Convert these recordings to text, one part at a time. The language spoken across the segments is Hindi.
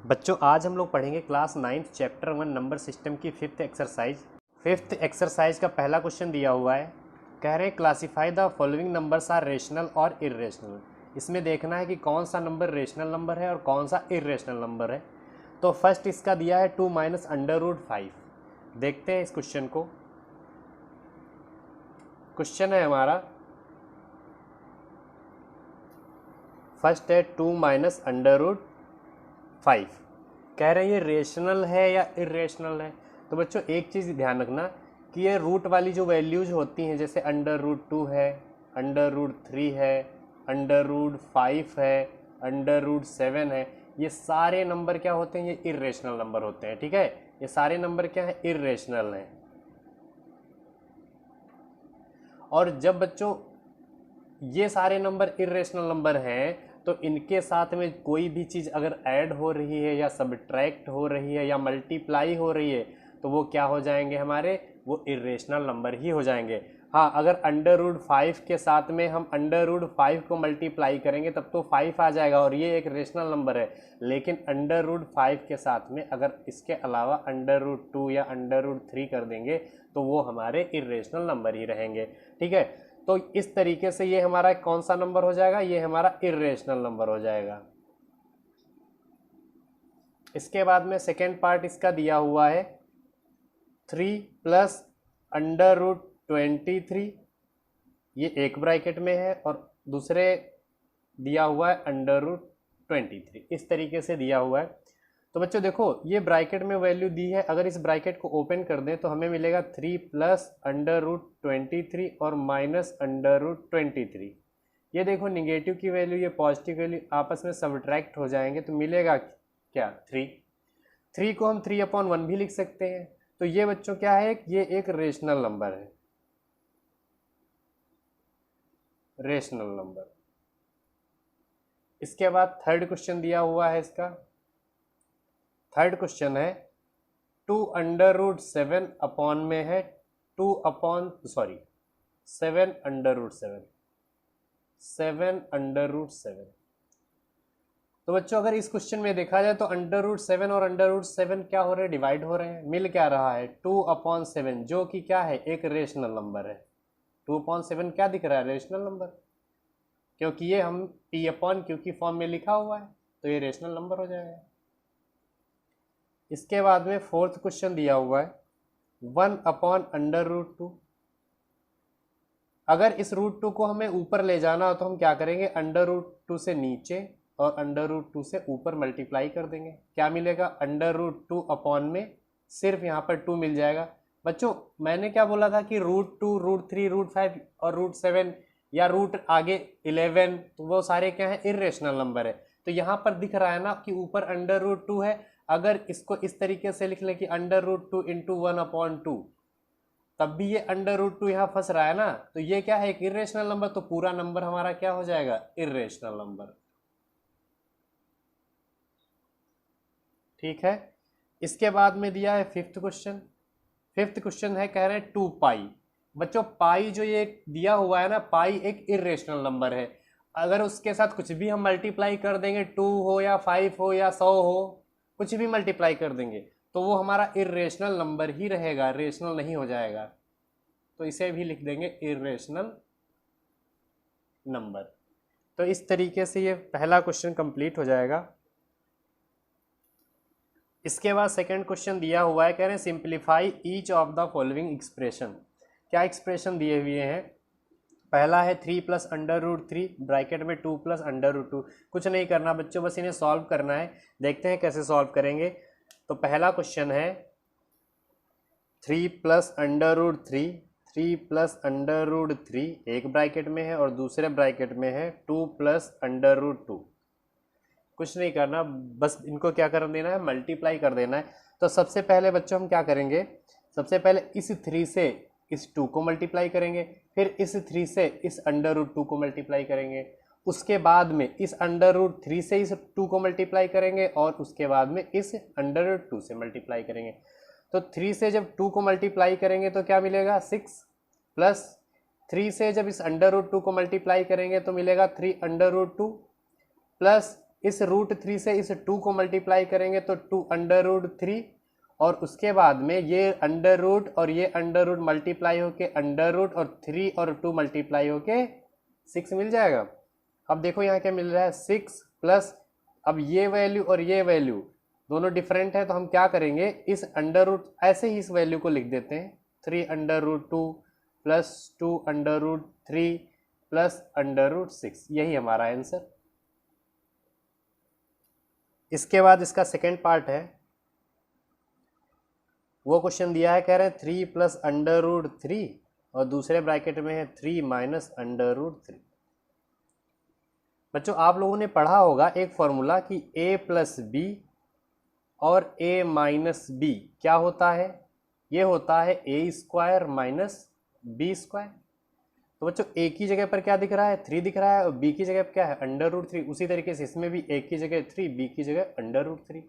बच्चों आज हम लोग पढ़ेंगे class 9th chapter 1 number system की फिफ्थ एक्सरसाइज। फिफ्थ एक्सरसाइज का पहला क्वेश्चन दिया हुआ है, कह रहे हैं classify the following numbers are rational और इरेशनल। इसमें देखना है कि कौन सा नंबर रेशनल नंबर है और कौन सा इरेशनल नंबर है। तो फर्स्ट इसका दिया है 2 माइनस अंडर रूट 5। देखते हैं इस क्वेश्चन को। क्वेश्चन है हमारा फर्स्ट है 2 माइनस अंडर रूट 5। कह रहे हैं ये रेशनल है या इरेशनल है। तो बच्चों एक चीज़ ध्यान रखना कि ये रूट वाली जो वैल्यूज होती हैं, जैसे अंडर रूट 2 है, अंडर रूट 3 है, अंडर रूट 5 है, अंडर रूट 7 है, ये सारे नंबर क्या होते हैं, ये इरेशनल नंबर होते हैं। ठीक है, ये सारे नंबर क्या है, इरेशनल हैं। और जब बच्चों ये सारे नंबर इरेशनल नंबर हैं तो इनके साथ में कोई भी चीज़ अगर ऐड हो रही है या सब्ट्रैक्ट हो रही है या मल्टीप्लाई हो रही है तो वो क्या हो जाएंगे हमारे, वो इरेशनल नंबर ही हो जाएंगे। हाँ, अगर अंडर रूट 5 के साथ में हम अंडर रूट 5 को मल्टीप्लाई करेंगे तब तो 5 आ जाएगा और ये एक रेशनल नंबर है। लेकिन अंडर रूट 5 के साथ में अगर इसके अलावा अंडर रूट 2 या अंडर रूट 3 कर देंगे तो वो हमारे इरेशनल नंबर ही रहेंगे। ठीक है, तो इस तरीके से ये हमारा कौन सा नंबर हो जाएगा, ये हमारा इरेशनल नंबर हो जाएगा। इसके बाद में सेकेंड पार्ट इसका दिया हुआ है 3 प्लस अंडर रूट 23, ये एक ब्रैकेट में है और दूसरे दिया हुआ है अंडर रूट 23, इस तरीके से दिया हुआ है। तो बच्चों देखो ये ब्रैकेट में वैल्यू दी है, अगर इस ब्रैकेट को ओपन कर दें तो हमें मिलेगा 3 प्लस अंडर रूट 23 और माइनस अंडर रूट 23। ये देखो निगेटिव की वैल्यू ये पॉजिटिव वैल्यू आपस में सब्ट्रैक्ट हो जाएंगे तो मिलेगा क्या, 3 को हम 3/1 भी लिख सकते हैं। तो ये बच्चों क्या है, ये एक रेशनल नंबर है, रेशनल नंबर। इसके बाद थर्ड क्वेश्चन दिया हुआ है, इसका थर्ड क्वेश्चन है 2 अंडर रूट 7 अपॉन में है 7 अंडर रूट 7। तो बच्चों अगर इस क्वेश्चन में देखा जाए तो अंडर रूट 7 और अंडर रूट 7 क्या हो रहे हैं, डिवाइड हो रहे हैं। मिल क्या रहा है 2/7, जो कि क्या है, एक रेशनल नंबर है। 2/7 क्या दिख रहा है, रेशनल नंबर, क्योंकि ये हम P/Q की फॉर्म में लिखा हुआ है तो ये रेशनल नंबर हो जाएगा। इसके बाद में फोर्थ क्वेश्चन दिया हुआ है 1 अंडर रूट 2। अगर इस रूट 2 को हमें ऊपर ले जाना हो तो हम क्या करेंगे, अंडर रूट 2 से नीचे और अंडर रूट 2 से ऊपर मल्टीप्लाई कर देंगे। क्या मिलेगा, अंडर रूट 2 अपॉन में सिर्फ यहाँ पर 2 मिल जाएगा। बच्चों मैंने क्या बोला था कि रूट 2, रूट 3, रूट 5 और रूट 7 या रूट आगे 11, तो वो सारे क्या है, इरेशनल नंबर है। तो यहाँ पर दिख रहा है ना कि ऊपर अंडर रूट 2 है, अगर इसको इस तरीके से लिख ले कि अंडर रूट 2 इंटू 1/2, तब भी ये अंडर रूट 2 यहाँ फंस रहा है ना, तो ये क्या है, एक इरेशनल नंबर। तो पूरा नंबर हमारा क्या हो जाएगा, इरेशनल नंबर। ठीक है, इसके बाद में दिया है फिफ्थ क्वेश्चन है, कह रहे हैं 2 पाई। बच्चों पाई जो ये दिया हुआ है ना, पाई एक इरेशनल नंबर है। अगर उसके साथ कुछ भी हम मल्टीप्लाई कर देंगे, 2 हो या 5 हो या 100 हो, कुछ भी मल्टीप्लाई कर देंगे तो वो हमारा इरेशनल नंबर ही रहेगा, रेशनल नहीं हो जाएगा। तो इसे भी लिख देंगे इरेशनल नंबर। तो इस तरीके से ये पहला क्वेश्चन कंप्लीट हो जाएगा। इसके बाद सेकंड क्वेश्चन दिया हुआ है, कह रहे हैं simplify each of the following expression. क्या एक्सप्रेशन दिए हुए हैं, पहला है 3 प्लस अंडर रूट 3 ब्रैकेट में 2 प्लस अंडर रूट 2। कुछ नहीं करना बच्चों, बस इन्हें सॉल्व करना है। देखते हैं कैसे सॉल्व करेंगे। तो पहला क्वेश्चन है 3 plus under root 3 plus under root 3 एक ब्रैकेट में है और दूसरे ब्रैकेट में है 2 प्लस अंडर रूट 2। कुछ नहीं करना, बस इनको क्या कर देना है, मल्टीप्लाई कर देना है। तो सबसे पहले बच्चों हम क्या करेंगे, सबसे पहले इस 3 से इस 2 को मल्टीप्लाई करेंगे, फिर इस 3 से इस अंडर रूट 2 को मल्टीप्लाई करेंगे, उसके बाद में इस अंडर रूट 3 से इस 2 को मल्टीप्लाई करेंगे और उसके बाद में इस अंडर रूट 2 से मल्टीप्लाई करेंगे। तो 3 से जब 2 को मल्टीप्लाई करेंगे तो क्या मिलेगा, 6 प्लस 3 से जब इस अंडर रूट 2 को मल्टीप्लाई करेंगे तो मिलेगा 3 अंडर रूट 2 प्लस इस √3 से इस 2 को मल्टीप्लाई करेंगे तो 2√3, और उसके बाद में ये अंडर रूट और ये अंडर रूट मल्टीप्लाई होके अंडर रूट और 3 और 2 मल्टीप्लाई होके 6 मिल जाएगा। अब देखो यहाँ क्या मिल रहा है 6 प्लस, अब ये वैल्यू और ये वैल्यू दोनों डिफरेंट है, तो हम क्या करेंगे इस अंडर रूट ऐसे ही इस वैल्यू को लिख देते हैं 3√2 प्लस 2√3 प्लस √6, यही हमारा आंसर। इसके बाद इसका सेकेंड पार्ट है, वो क्वेश्चन दिया है, कह रहे हैं 3 प्लस √3 और दूसरे ब्रैकेट में है 3 माइनस √3। बच्चों आप लोगों ने पढ़ा होगा एक फॉर्मूला कि a प्लस बी और a माइनस बी क्या होता है, ये होता है a² माइनस b²। तो बच्चों a की जगह पर क्या दिख रहा है 3 दिख रहा है, और b की जगह पर क्या है √3। उसी तरीके से इसमें भी a की जगह 3, b की जगह √3।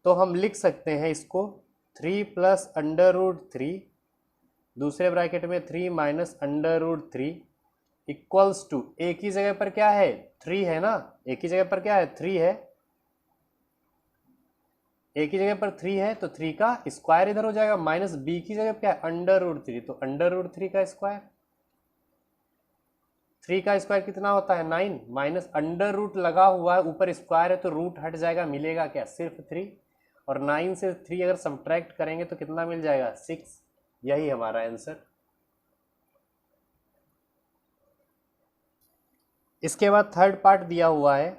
तो हम लिख सकते हैं इसको 3 प्लस √3 दूसरे ब्रैकेट में 3 माइनस √3 इक्वल्स टू a की जगह पर क्या है 3 है ना, a की जगह पर क्या है 3 है, a की जगह पर 3 है तो 3 का स्क्वायर इधर हो जाएगा, माइनस b की जगह पर क्या है √3 तो √3 का स्क्वायर। 3 का स्क्वायर कितना होता है 9, माइनस अंडर रूट लगा हुआ है ऊपर स्क्वायर है तो रूट हट जाएगा, मिलेगा क्या सिर्फ 3, और 9 से 3 अगर सब्ट्रैक्ट करेंगे तो कितना मिल जाएगा 6, यही हमारा आंसर। इसके बाद थर्ड पार्ट दिया हुआ है,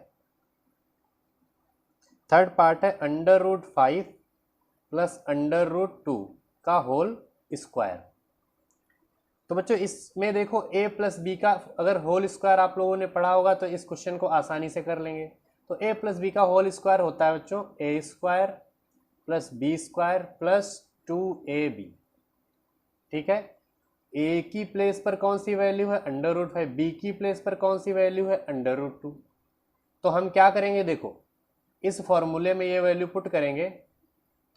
थर्ड पार्ट है √5 प्लस √2 का होल स्क्वायर। तो बच्चों इसमें देखो a प्लस बी का अगर होल स्क्वायर आप लोगों ने पढ़ा होगा तो इस क्वेश्चन को आसानी से कर लेंगे। तो a प्लस बी का होल स्क्वायर होता है बच्चों a² plus b² plus 2ab। ठीक है, a की प्लेस पर कौन सी वैल्यू है √5, b की प्लेस पर कौन सी वैल्यू है √2। तो हम क्या करेंगे देखो इस फॉर्मूले में ये वैल्यू पुट करेंगे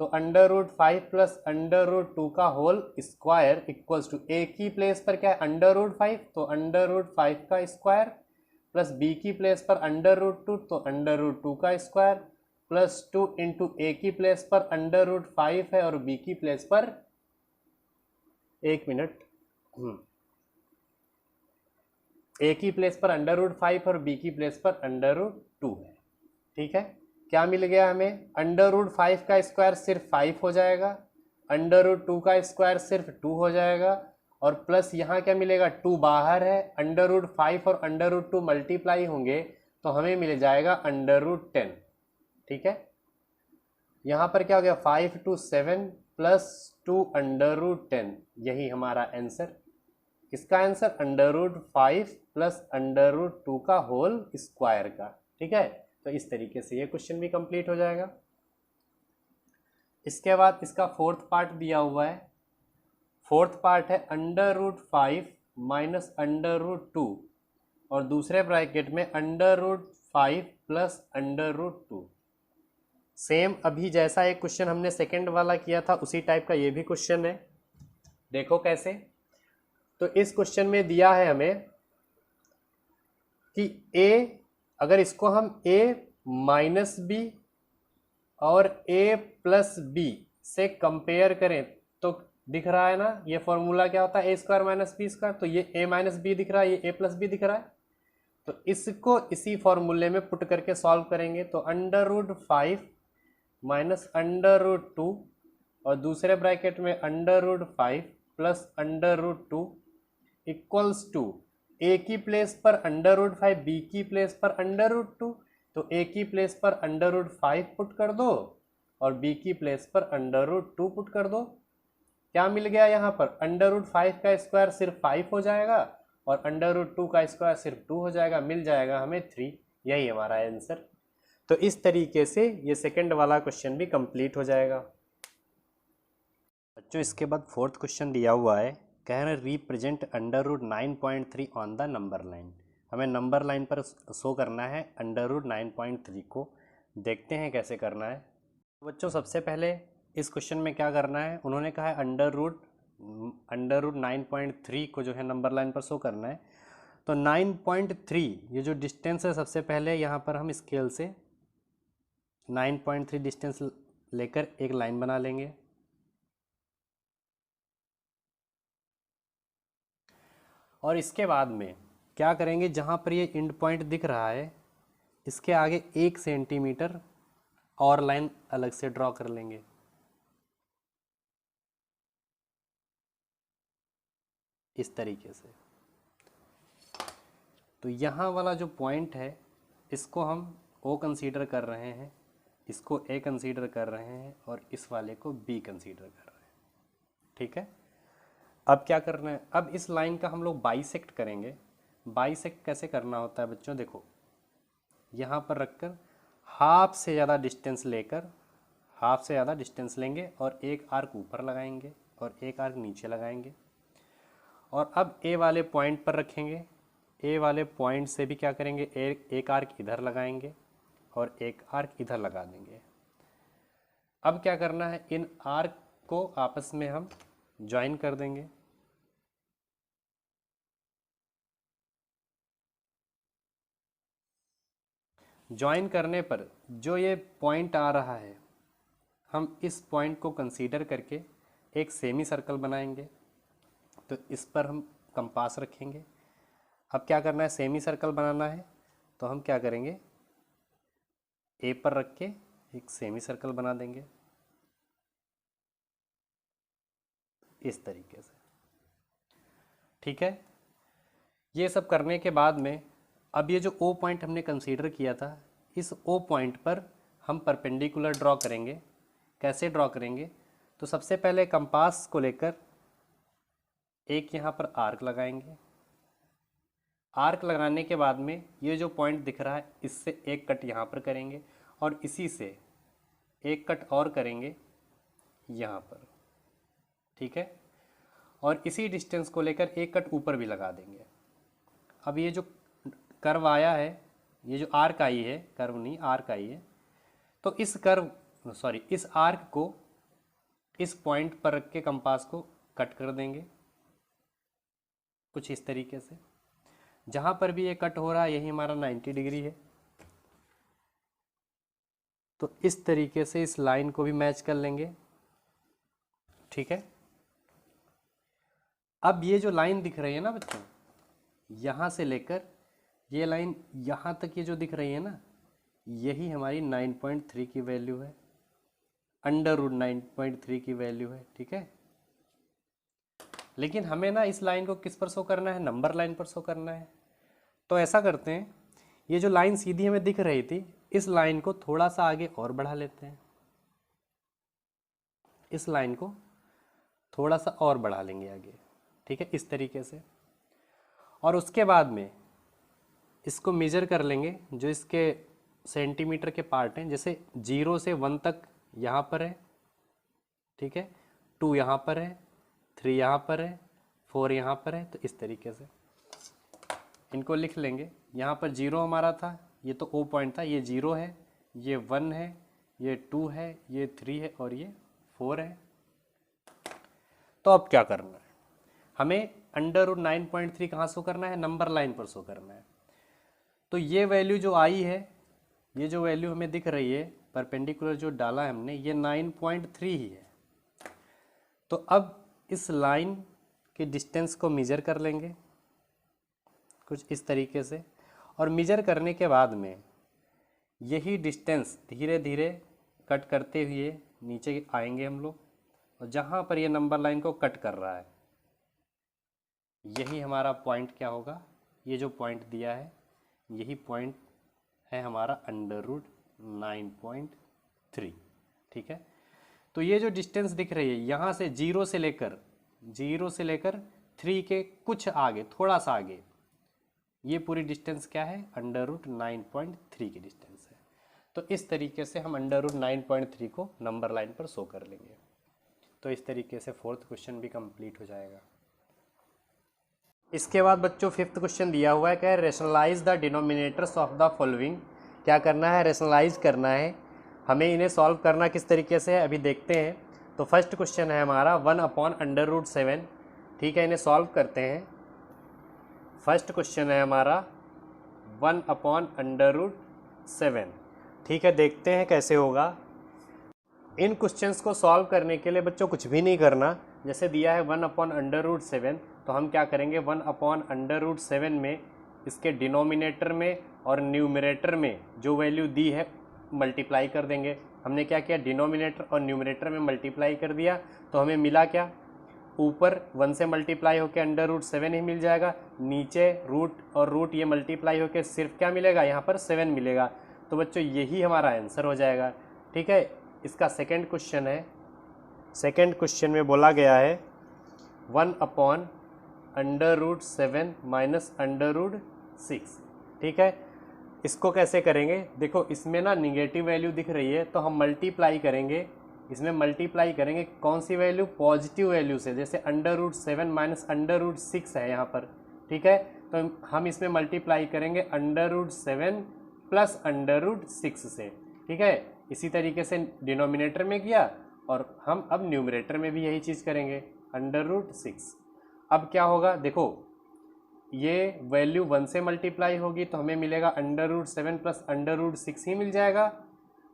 तो √5 प्लस √2 का whole square equals to a की प्लेस पर क्या है √5 तो √5 का स्क्वायर प्लस b की प्लेस पर √2 तो √2 का स्क्वायर प्लस 2 इंटू a की प्लेस पर √5 है और b की प्लेस पर, एक मिनट, a की प्लेस पर √5 और b की प्लेस पर √2 है। ठीक है, क्या मिल गया हमें √5 का स्क्वायर सिर्फ 5 हो जाएगा, √2 का स्क्वायर सिर्फ 2 हो जाएगा, और प्लस यहाँ क्या मिलेगा 2 बाहर है, √5 और √2 मल्टीप्लाई होंगे तो हमें मिल जाएगा √10। ठीक है, यहाँ पर क्या हो गया 5 to 7 प्लस 2 √10, यही हमारा आंसर। इसका आंसर √5 प्लस √2 का होल स्क्वायर का। ठीक है, तो इस तरीके से ये क्वेश्चन भी कंप्लीट हो जाएगा। इसके बाद इसका फोर्थ पार्ट दिया हुआ है, फोर्थ पार्ट है √5 माइनस √2 और दूसरे ब्रैकेट में √5 प्लस √2। सेम अभी जैसा एक क्वेश्चन हमने सेकंड वाला किया था उसी टाइप का ये भी क्वेश्चन है। देखो कैसे, तो इस क्वेश्चन में दिया है हमें कि a, अगर इसको हम a माइनस बी और a प्लस बी से कंपेयर करें तो दिख रहा है ना ये फॉर्मूला क्या होता है a² माइनस b², तो ये a माइनस बी दिख रहा है, ये a प्लस बी दिख रहा है, तो इसको इसी फॉर्मूले में पुट करके सॉल्व करेंगे तो √5 माइनस √2 और दूसरे ब्रैकेट में √5 प्लस √2 इक्वल्स टू a की प्लेस पर √5, b की प्लेस पर √2, तो a की प्लेस पर √5 पुट कर दो और b की प्लेस पर √2 पुट कर दो। क्या मिल गया यहाँ पर √5 का स्क्वायर सिर्फ 5 हो जाएगा और √2 का स्क्वायर सिर्फ 2 हो जाएगा, मिल जाएगा हमें 3, यही हमारा आंसर। तो इस तरीके से ये सेकंड वाला क्वेश्चन भी कंप्लीट हो जाएगा। बच्चों इसके बाद फोर्थ क्वेश्चन दिया हुआ है, कह रहे हैं represent √9.3 on the number line. हमें नंबर लाइन पर शो करना है √9.3 को, देखते हैं कैसे करना है। बच्चों सबसे पहले इस क्वेश्चन में क्या करना है, उन्होंने कहा है √9.3 को जो है नंबर लाइन पर शो करना है। तो 9.3 ये जो डिस्टेंस है, सबसे पहले यहाँ पर हम स्केल से 9.3 डिस्टेंस लेकर एक लाइन बना लेंगे। और इसके बाद में क्या करेंगे, जहाँ पर ये एंड पॉइंट दिख रहा है इसके आगे 1 सेंटीमीटर और लाइन अलग से ड्रॉ कर लेंगे। इस तरीके से। तो यहाँ वाला जो पॉइंट है इसको हम O कंसीडर कर रहे हैं, इसको A कंसीडर कर रहे हैं और इस वाले को B कंसीडर कर रहे हैं। ठीक है, अब क्या करना है, अब इस लाइन का हम लोग बाइसेक्ट करेंगे। बाइसेक्ट कैसे करना होता है बच्चों, देखो यहाँ पर रखकर हाफ से ज़्यादा डिस्टेंस लेकर, हाफ से ज़्यादा डिस्टेंस लेंगे और एक आर्क ऊपर लगाएंगे और एक आर्क नीचे लगाएंगे। और अब ए वाले पॉइंट पर रखेंगे, ए वाले पॉइंट से भी क्या करेंगे, एक आर्क इधर लगाएंगे और एक आर्क इधर लगा देंगे। अब क्या करना है, इन आर्क को आपस में हम ज्वाइन कर देंगे। ज्वाइन करने पर जो ये पॉइंट आ रहा है, हम इस पॉइंट को कंसीडर करके एक सेमी सर्कल बनाएंगे। तो इस पर हम कंपास रखेंगे। अब क्या करना है, सेमी सर्कल बनाना है तो हम क्या करेंगे, ए पर रख के एक सेमी सर्कल बना देंगे इस तरीके से। ठीक है, ये सब करने के बाद में अब ये जो ओ पॉइंट हमने कंसीडर किया था, इस ओ पॉइंट पर हम परपेंडिकुलर ड्रॉ करेंगे। कैसे ड्रॉ करेंगे, तो सबसे पहले कंपास को लेकर एक यहाँ पर आर्क लगाएंगे। आर्क लगाने के बाद में ये जो पॉइंट दिख रहा है इससे एक कट यहाँ पर करेंगे और इसी से एक कट और करेंगे यहाँ पर। ठीक है, और इसी डिस्टेंस को लेकर एक कट ऊपर भी लगा देंगे। अब ये जो कर्व आया है, ये जो आर्क आई है, कर्व नहीं आर्क आई है, तो इस इस आर्क को इस पॉइंट पर रख के कंपास को कट कर देंगे कुछ इस तरीके से। जहाँ पर भी ये कट हो रहा है यही हमारा 90 डिग्री है। तो इस तरीके से इस लाइन को भी मैच कर लेंगे। ठीक है, अब ये जो लाइन दिख रही है ना बच्चों, यहाँ से लेकर ये लाइन यहाँ तक ये जो दिख रही है ना, यही हमारी 9.3 की वैल्यू है, √9.3 की वैल्यू है। ठीक है, लेकिन हमें ना इस लाइन को किस पर शो करना है, नंबर लाइन पर शो करना है। तो ऐसा करते हैं, ये जो लाइन सीधी हमें दिख रही थी, इस लाइन को थोड़ा सा आगे और बढ़ा लेते हैं। इस लाइन को थोड़ा सा और बढ़ा लेंगे आगे। ठीक है, इस तरीके से। और उसके बाद में इसको मेजर कर लेंगे, जो इसके सेंटीमीटर के पार्ट हैं, जैसे 0 से 1 तक यहाँ पर है। ठीक है, 2 यहाँ पर है, 3 यहाँ पर है, 4 यहाँ पर है। तो इस तरीके से इनको लिख लेंगे। यहाँ पर 0 हमारा था, ये तो O पॉइंट था, ये 0 है, ये 1 है, ये 2 है, ये 3 है और ये 4 है। तो अब क्या करना है, हमें √9.3 कहाँ शो करना है, नंबर लाइन पर शो करना है। तो ये वैल्यू जो आई है, ये जो वैल्यू हमें दिख रही है, परपेंडिकुलर जो डाला है हमने, ये 9.3 ही है। तो अब इस लाइन के डिस्टेंस को मेजर कर लेंगे कुछ इस तरीके से। और मेजर करने के बाद में यही डिस्टेंस धीरे धीरे कट करते हुए नीचे आएंगे हम लोग, और जहाँ पर ये नंबर लाइन को कट कर रहा है यही हमारा पॉइंट क्या होगा, ये जो पॉइंट दिया है यही पॉइंट है हमारा √9.3। ठीक है, तो ये जो डिस्टेंस दिख रही है यहाँ से 0 से लेकर 3 के कुछ आगे, थोड़ा सा आगे, ये पूरी डिस्टेंस क्या है, √9.3 की डिस्टेंस है। तो इस तरीके से हम √9.3 को नंबर लाइन पर शो कर लेंगे। तो इस तरीके से 4th क्वेश्चन भी कंप्लीट हो जाएगा। इसके बाद बच्चों 5th क्वेश्चन दिया हुआ है, क्या rationalise the denominators of the following. क्या करना है, रेशनलाइज करना है। हमें इन्हें सॉल्व करना किस तरीके से है अभी देखते हैं। तो फर्स्ट क्वेश्चन है हमारा 1/√7। ठीक है, इन्हें सॉल्व करते हैं। फर्स्ट क्वेश्चन है हमारा 1/√7। ठीक है, देखते हैं कैसे होगा। इन क्वेश्चंस को सॉल्व करने के लिए बच्चों कुछ भी नहीं करना। जैसे दिया है 1/√7, तो हम क्या करेंगे 1/√7 में इसके डिनोमिनेटर में और न्यूमरेटर में जो वैल्यू दी है मल्टीप्लाई कर देंगे। हमने क्या किया, डिनोमिनेटर और न्यूमरेटर में मल्टीप्लाई कर दिया, तो हमें मिला क्या, ऊपर 1 से मल्टीप्लाई होकर √7 ही मिल जाएगा, नीचे रूट और रूट ये मल्टीप्लाई होकर सिर्फ क्या मिलेगा, यहाँ पर 7 मिलेगा। तो बच्चों यही हमारा आंसर हो जाएगा। ठीक है, इसका सेकंड क्वेश्चन है। सेकंड क्वेश्चन में बोला गया है 1/√7 माइनस √6। ठीक है, इसको कैसे करेंगे, देखो इसमें ना निगेटिव वैल्यू दिख रही है, तो हम मल्टीप्लाई करेंगे, इसमें मल्टीप्लाई करेंगे कौन सी वैल्यू, पॉजिटिव वैल्यू से। जैसे √7 माइनस √6 है यहाँ पर। ठीक है, तो हम इसमें मल्टीप्लाई करेंगे √7 प्लस √6 से। ठीक है, इसी तरीके से डिनोमिनेटर में किया और हम अब न्यूमरेटर में भी यही चीज़ करेंगे √6। अब क्या होगा, देखो ये वैल्यू 1 से मल्टीप्लाई होगी तो हमें मिलेगा √7 प्लस √6 ही मिल जाएगा।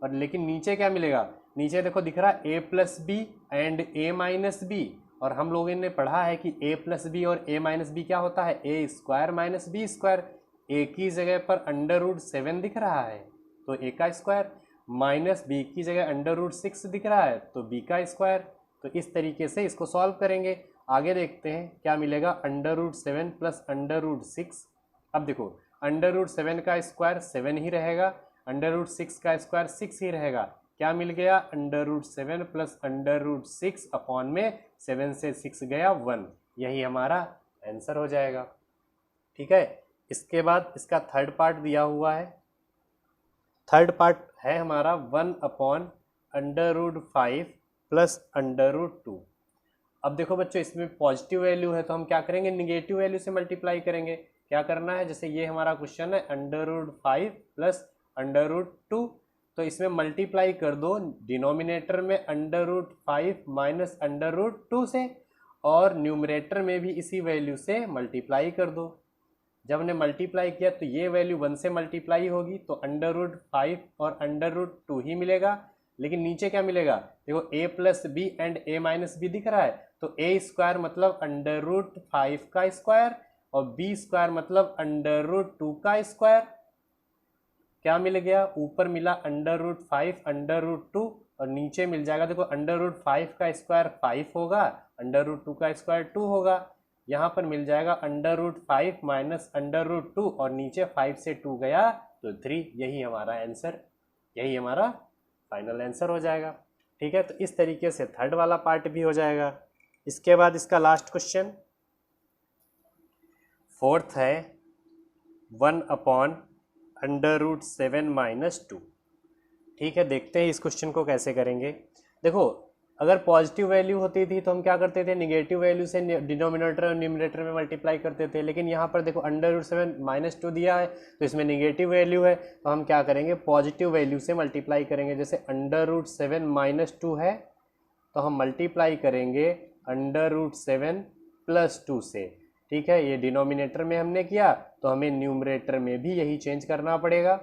और लेकिन नीचे क्या मिलेगा, नीचे देखो दिख रहा है a+b एंड a-b, और हम लोगों ने पढ़ा है कि a+b और a-b क्या होता है, a² माइनस b²। a की जगह पर √7 दिख रहा है तो a का स्क्वायर, माइनस b की जगह √6 दिख रहा है तो b का स्क्वायर। तो इस तरीके से इसको सॉल्व करेंगे। आगे देखते हैं क्या मिलेगा, √7 प्लस √6। अब देखो √7 का स्क्वायर 7 ही रहेगा, √6 का स्क्वायर 6 ही रहेगा। क्या मिल गया, √7 प्लस √6 अपॉन में 7 से 6 गया 1, यही हमारा आंसर हो जाएगा। ठीक है, इसके बाद इसका थर्ड पार्ट दिया हुआ है। थर्ड पार्ट है हमारा 1/√5 प्लस √2। अब देखो बच्चों इसमें पॉजिटिव वैल्यू है तो हम क्या करेंगे, निगेटिव वैल्यू से मल्टीप्लाई करेंगे। क्या करना है, जैसे ये हमारा क्वेश्चन है √5 प्लस √2, तो इसमें मल्टीप्लाई कर दो डिनोमिनेटर में √5 माइनस √2 से, और न्यूमरेटर में भी इसी वैल्यू से मल्टीप्लाई कर दो। जब हमने मल्टीप्लाई किया तो ये वैल्यू 1 से मल्टीप्लाई होगी तो √5 और √2 ही मिलेगा। लेकिन नीचे क्या मिलेगा, देखो a+b एंड a-b दिख रहा है, तो a² मतलब √5 का स्क्वायर और b² मतलब √2 का स्क्वायर। क्या मिल गया, ऊपर मिला √5 √2 और नीचे मिल जाएगा, देखो √5 का स्क्वायर 5 होगा, √2 का स्क्वायर 2 होगा। यहाँ पर मिल जाएगा √5 माइनस √2 और नीचे 5 से 2 गया तो 3, यही हमारा आंसर, यही हमारा फाइनल आंसर हो जाएगा। ठीक है, तो इस तरीके से थर्ड वाला पार्ट भी हो जाएगा। इसके बाद इसका लास्ट क्वेश्चन फोर्थ है 1/√7 माइनस 2। ठीक है, देखते हैं इस क्वेश्चन को कैसे करेंगे। देखो अगर पॉजिटिव वैल्यू होती थी तो हम क्या करते थे, निगेटिव वैल्यू से डिनोमिनेटर और न्यूमरेटर में मल्टीप्लाई करते थे। लेकिन यहाँ पर देखो √7 माइनस 2 दिया है तो इसमें निगेटिव वैल्यू है, तो हम क्या करेंगे, पॉजिटिव वैल्यू से मल्टीप्लाई करेंगे। जैसे √7 माइनस 2 है तो हम मल्टीप्लाई करेंगे √7 प्लस 2 से। ठीक है, ये डिनोमिनेटर में हमने किया तो हमें न्यूमरेटर में भी यही चेंज करना पड़ेगा।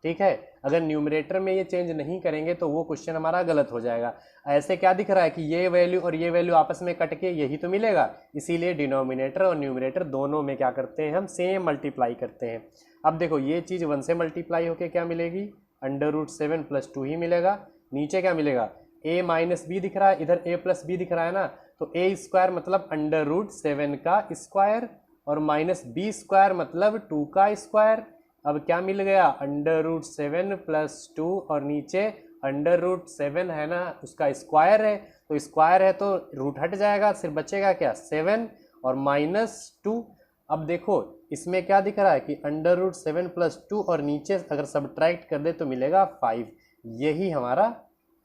ठीक है, अगर न्यूमरेटर में ये चेंज नहीं करेंगे तो वो क्वेश्चन हमारा गलत हो जाएगा। ऐसे क्या दिख रहा है कि ये वैल्यू और ये वैल्यू आपस में कट के यही तो मिलेगा, इसीलिए डिनोमिनेटर और न्यूमरेटर दोनों में क्या करते हैं, हम सेम मल्टीप्लाई करते हैं। अब देखो ये चीज़ 1 से मल्टीप्लाई होके क्या मिलेगी, √7 प्लस 2 ही मिलेगा। नीचे क्या मिलेगा, a-b दिख रहा है, इधर a+b दिख रहा है ना, तो a² मतलब √7 का स्क्वायर और माइनस b² मतलब 2 का स्क्वायर। अब क्या मिल गया, √7 प्लस 2 और नीचे √7 है ना, उसका स्क्वायर है, तो स्क्वायर है तो रूट हट जाएगा, सिर्फ बचेगा क्या, 7 और माइनस 2। अब देखो इसमें क्या दिख रहा है कि √7 प्लस 2 और नीचे अगर सब्ट्रैक्ट कर दे तो मिलेगा 5, यही हमारा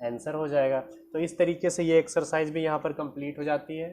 आंसर हो जाएगा। तो इस तरीके से ये एक्सरसाइज भी यहाँ पर कंप्लीट हो जाती है।